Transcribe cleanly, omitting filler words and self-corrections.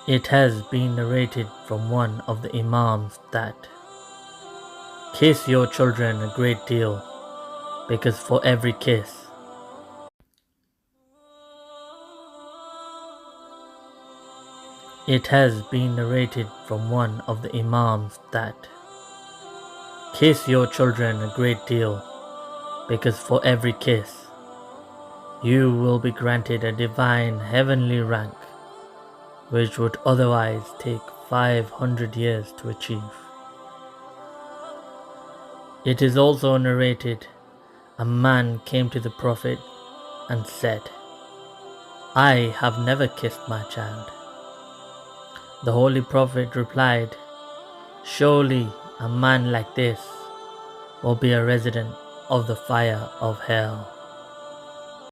It has been narrated from one of the Imams that kiss your children a great deal, because for every kiss It has been narrated from one of the Imams that kiss your children a great deal, because for every kiss you will be granted a divine heavenly rank which would otherwise take 500 years to achieve. It is also narrated, a man came to the Prophet and said, "I have never kissed my child." The Holy Prophet replied, "Surely a man like this will be a resident of the fire of hell."